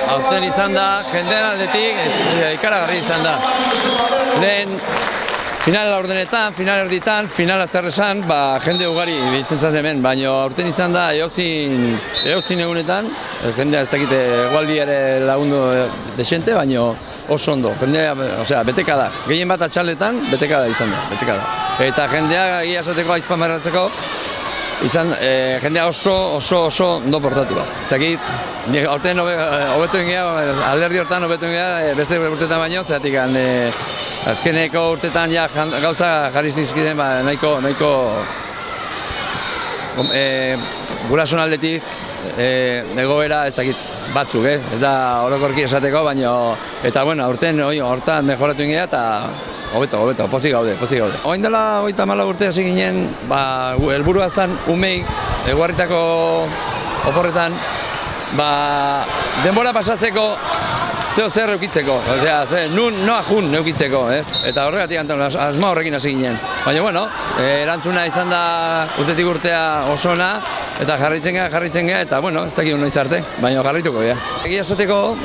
aurten izan da, jendeen aldetik, ikaragarri izan da. Lehen, final laurdenetan, final erditan, final azerresan, jende ugari bihitzen zan hemen, baina aurten izan da eozin egunetan, jendea ez dakite egualdi ere lagundu desente, baina oso ondo, jendea, beteka da, gehien bat atxaletan, beteka da izan da, beteka da. Eta jendea egia esateko aizpan barratzeko, izan, jendea oso ondo portatu da. Ez dakit, aurten hobetu ingea, alderdi hortan hobetu ingea, beste urtetan baino, zeratik azkeneko urtetan gauza jarri zizkiden nahiko gurason aldetik egoera ezagut batzuk, ez da orokorki esateko, baina eta aurten hortan mejoratu ingea eta hobeto, pozik gaude. Oin dela 34 urte hasi ginen, helburua zen umeik Eguarritako oporretan denbora pasatzeko zer eukitzeko, noa jun eukitzeko, ez? Eta horregatik asma horrekin hasi ginen. Baina, erantzuna izan da urtetik urtea oso ona, eta jarraitzen gea, eta, ez dakit noiz arte, baina jarraituko gea. Egia esateko,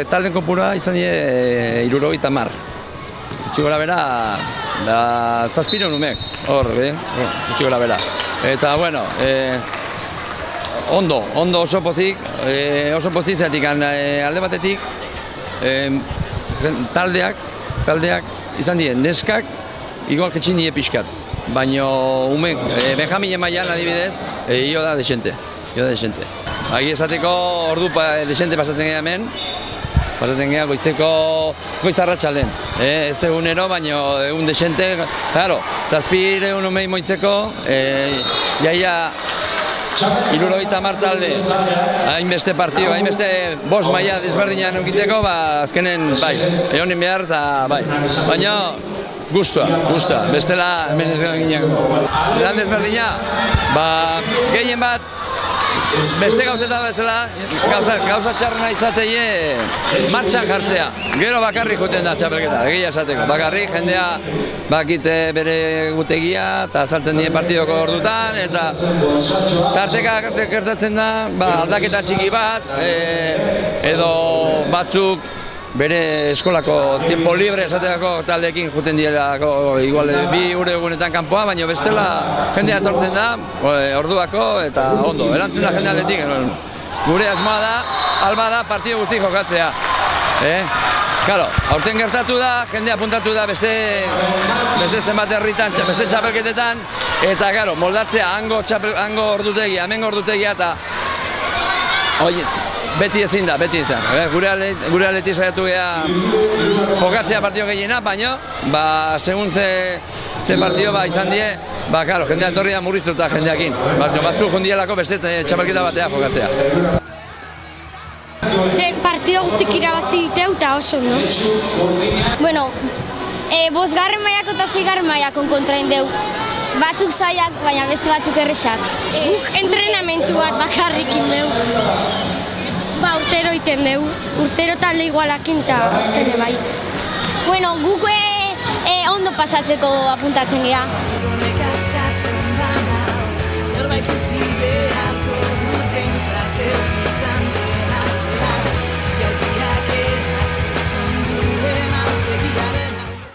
talden kopura izan die 70. Gutxi bera, zazpiron umek, gutxi bera. Eta, ondo oso pozik zeatik, alde batetik, taldeak izan dien neskak igual jetxin die pixkat, baina umek Benjamin mailan adibidez hio da desente. Agi esateko ordu desente pasatzen gea hemen, goiz arratsalen, ez egunero, baina egun desente, claro, 700 umei moitzeko, jaia 70 talde, hainbeste partio, hainbeste bost maila desberdinan eukitzeko, azkenen egonin behar eta baina gustua, bestela hemen ez ginen. Lan desberdina, gehien bat, beste gauzetan bezala, gauza txarrena izateie martxan jartzea. Gero bakarrik juten da txapelketa, egia esateko. Bakarrik jendea bakite bere gutegia eta saltzen dien partidoko ordutan, eta tarteka gertatzen da aldaketa txiki bat, edo batzuk bere eskolako tiempo libre esateako taldeekin juten dielako igual 2 ure egunetan kanpoa, baina bestela jendea etortzen da orduako eta ondo, erantzuna jende aldetik. Gure asmoa da, alba da partido guzti jokatzea. Claro, aurten gertatu da, jendea apuntatu da beste zenbat herritan, beste txapelketetan, eta claro, moldatzea hango ordutegia, hemengo ordutegia eta beti ezin da. Gure aldetik saiatu gea jokatzea partio gehiena, baina segun ze partio izan die, claro, jendea etorri da murriztuta jendeakin. Batzuk jundielako beste txapelketa batea jokatzea. Partido guztik irabazi diteu eta oso, no? Bueno, 5. mailako eta 6. mailako kontrain deu. Batzuk zaiak, baina beste batzuk erresak. Guk entrenamentu bat bakarrikin deu. Urtero iten deu. Urtero talde igualakin eta urtene bai. Bueno, guk ondo pasatzeko apuntatzen gea. Zerbait utzi beharko dut behintzat